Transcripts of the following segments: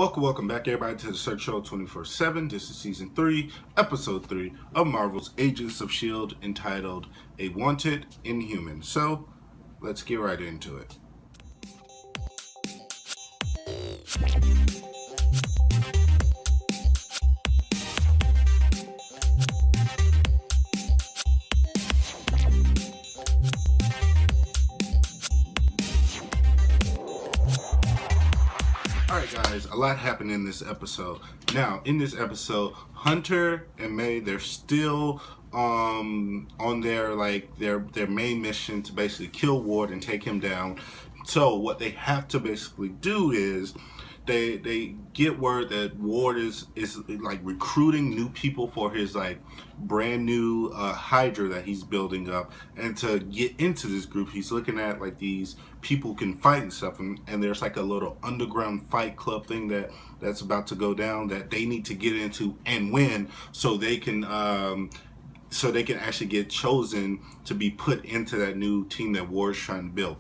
Welcome back, everybody, to the Search Show 24/7. This is Season 3, Episode 3 of Marvel's Agents of S.H.I.E.L.D. entitled A Wanted Inhuman. So, let's get right into it. Alright guys, a lot happened in this episode. Now, in this episode, Hunter and May, they're still on their main mission to basically kill Ward and take him down. So what they have to basically do is they get word that Ward is like recruiting new people for his brand new Hydra that he's building up, and to get into this group he's looking at like these people can fight and stuff, and there's like a little underground fight club thing that's about to go down that they need to get into and win so they can actually get chosen to be put into that new team that Ward's trying to build.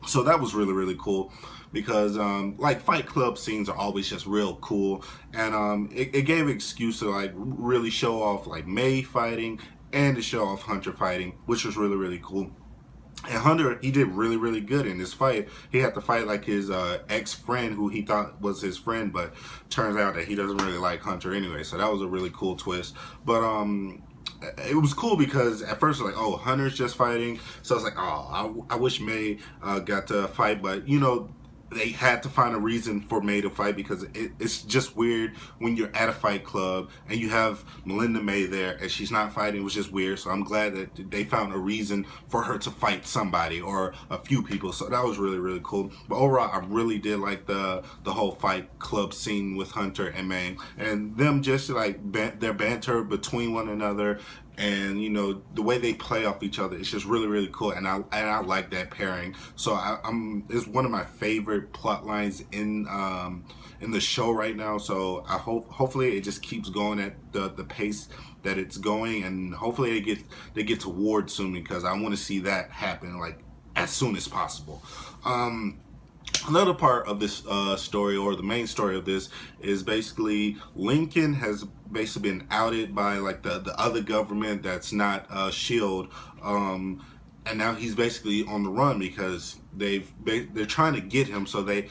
So that was really cool, because Fight Club scenes are always just real cool, and it gave an excuse to really show off May fighting and to show off Hunter fighting, which was really cool. And Hunter, he did really good in this fight. He had to fight his ex-friend who he thought was his friend, but turns out that he doesn't really like Hunter anyway. So that was a really cool twist. But it was cool because at first oh, Hunter's just fighting, so it's I wish May got to fight, but they had to find a reason for May to fight, because it's just weird when you're at a fight club and you have Melinda May there and she's not fighting. It was just weird. So I'm glad that they found a reason for her to fight somebody or a few people. So that was really cool. But overall, I really did like the whole fight club scene with Hunter and May, and them just their banter between one another, and the way they play off each other. It's just really cool, and I like that pairing. So it's one of my favorite plot lines in the show right now. So I hopefully it just keeps going at the pace that it's going, and hopefully they get to Ward soon, because I want to see that happen as soon as possible. Another part of this story, or the main story of this, is basically Lincoln has basically been outed by the other government that's not S.H.I.E.L.D. And now he's basically on the run because they're trying to get him. So they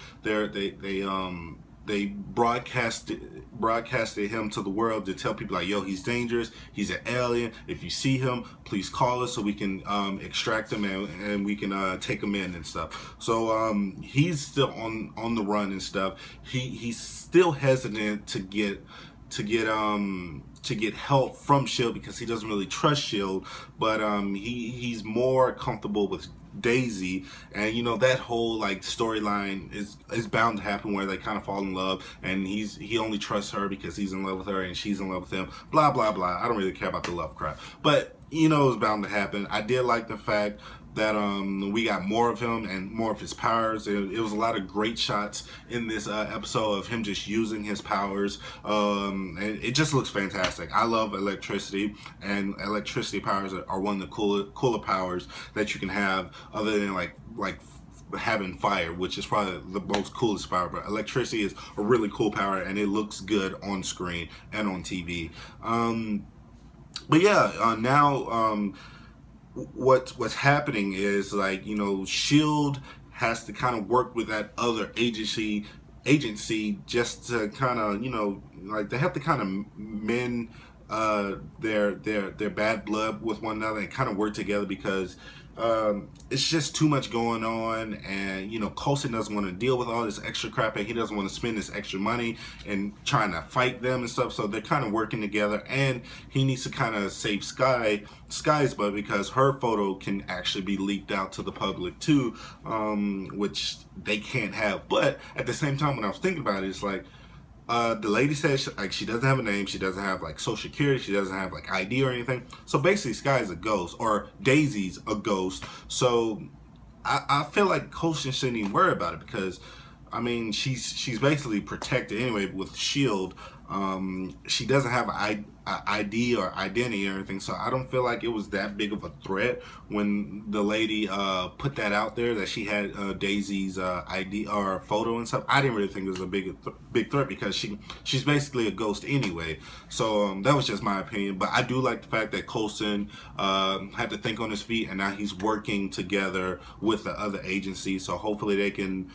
broadcasted him to the world to tell people yo, he's dangerous, he's an alien. If you see him, please call us so we can extract him and we can take him in and stuff. So he's still on the run and stuff. He's still hesitant to get help from S.H.I.E.L.D. because he doesn't really trust S.H.I.E.L.D. But he's more comfortable with Daisy, and that whole storyline is bound to happen where they kind of fall in love, and he only trusts her because he's in love with her and she's in love with him, blah blah blah. I don't really care about the love crap, but it's bound to happen. I did like the fact that we got more of him and more of his powers. It was a lot of great shots in this episode of him just using his powers, and it just looks fantastic. I love electricity, and electricity powers are one of the cooler powers that you can have, other than like having fire, which is probably the most coolest power. But electricity is a really cool power, and it looks good on screen and on TV. But yeah, now what's happening is S.H.I.E.L.D. has to kind of work with that other agency just to kind of they have to kind of mend their bad blood with one another and kind of work together, because it's just too much going on, and Coulson doesn't want to deal with all this extra crap, and he doesn't want to spend this extra money and trying to fight them and stuff. So they're kind of working together, and he needs to kind of save Sky's butt, because her photo can actually be leaked out to the public too, which they can't have. But at the same time, when I was thinking about it, it's the lady says she doesn't have a name, she doesn't have social security, she doesn't have ID or anything. So basically Sky's a ghost, or Daisy's a ghost. So I feel like Coulson shouldn't even worry about it, because I mean, she's basically protected anyway with shield. She doesn't have an ID or identity or anything, so I don't feel like it was that big of a threat when the lady put that out there that she had Daisy's ID or photo and stuff. I didn't really think it was a big threat because she's basically a ghost anyway. So that was just my opinion. But I do like the fact that Coulson had to think on his feet, and now he's working together with the other agency. So hopefully they can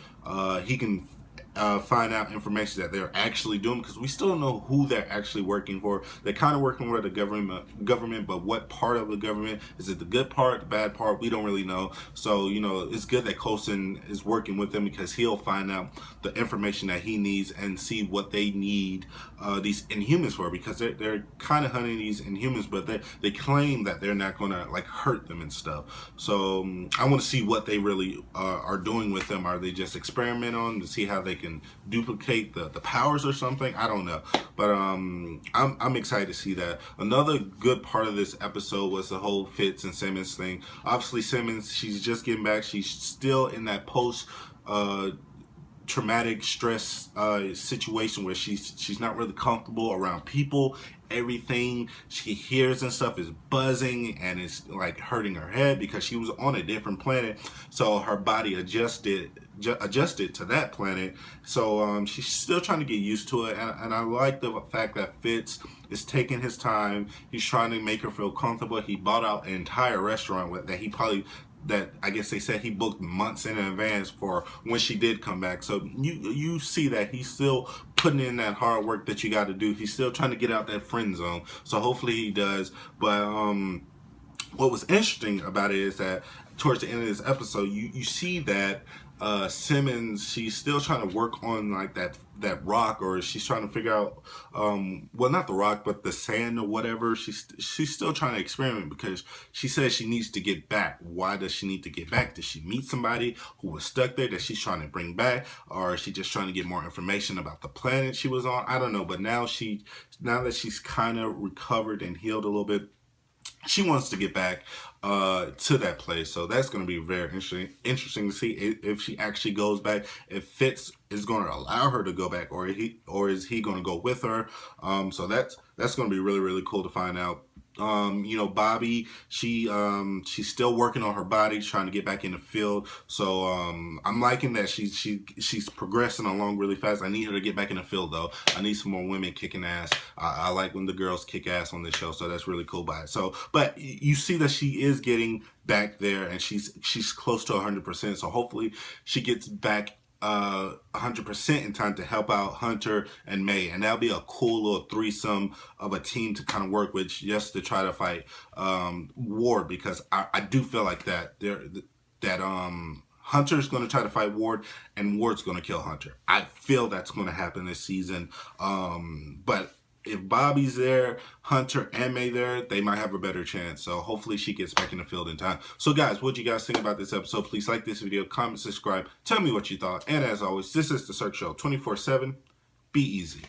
he can find out information that they're actually doing, because we still don't know who they're actually working for. They're kind of working for the government, but what part of the government? Is it the good part, the bad part? We don't really know. So, you know, it's good that Coulson is working with them, because he'll find out the information that he needs and see what they need these Inhumans for, because they're kind of hunting these Inhumans, but they claim that they're not going to like hurt them and stuff. So I want to see what they really are doing with them. Are they just experimenting on them to see how they can duplicate the powers or something? I don't know, but I'm excited to see that. Another good part of this episode was the whole Fitz and Simmons thing. Obviously Simmons, she's just getting back. She's still in that post traumatic stress situation where she's not really comfortable around people. Everything she hears and stuff is buzzing, and it's like hurting her head because she was on a different planet, so her body adjusted to that planet. So she's still trying to get used to it, and I like the fact that Fitz is taking his time. He's trying to make her feel comfortable. He bought out an entire restaurant that he probably, that I guess they said he booked months in advance for when she did come back. So you see that he's still putting in that hard work that you got to do. He's still trying to get out that friend zone. So hopefully he does. But what was interesting about it is that towards the end of this episode, you see that Simmons, she's still trying to work on like that rock, or she's trying to figure out well, not the rock but the sand or whatever. She's still trying to experiment, because she says she needs to get back. Why does she need to get back? Did she meet somebody who was stuck there that she's trying to bring back, or is she just trying to get more information about the planet she was on? I don't know. But now that she's kind of recovered and healed a little bit, she wants to get back to that place. So that's going to be very interesting to see if she actually goes back, if Fitz is going to allow her to go back, or is he going to go with her. So that's going to be really, really cool to find out. You know, Bobby, she's still working on her body, trying to get back in the field. So I'm liking that she's progressing along really fast. I need her to get back in the field though. I need some more women kicking ass. I like when the girls kick ass on this show, so that's really cool by it. So, but you see that she is getting back there, and she's close to 100%. So hopefully she gets back 100% in time to help out Hunter and May, and that'll be a cool little threesome of a team to kind of work with, just to try to fight Ward, because I do feel like that Hunter's going to try to fight Ward, and Ward's going to kill Hunter. I feel that's going to happen this season. But if Bobby's there, Hunter and May there, they might have a better chance. So hopefully she gets back in the field in time. So guys, what do you guys think about this episode? Please like this video, comment, subscribe, tell me what you thought. And as always, this is The Cirque Show 24/7. Be easy.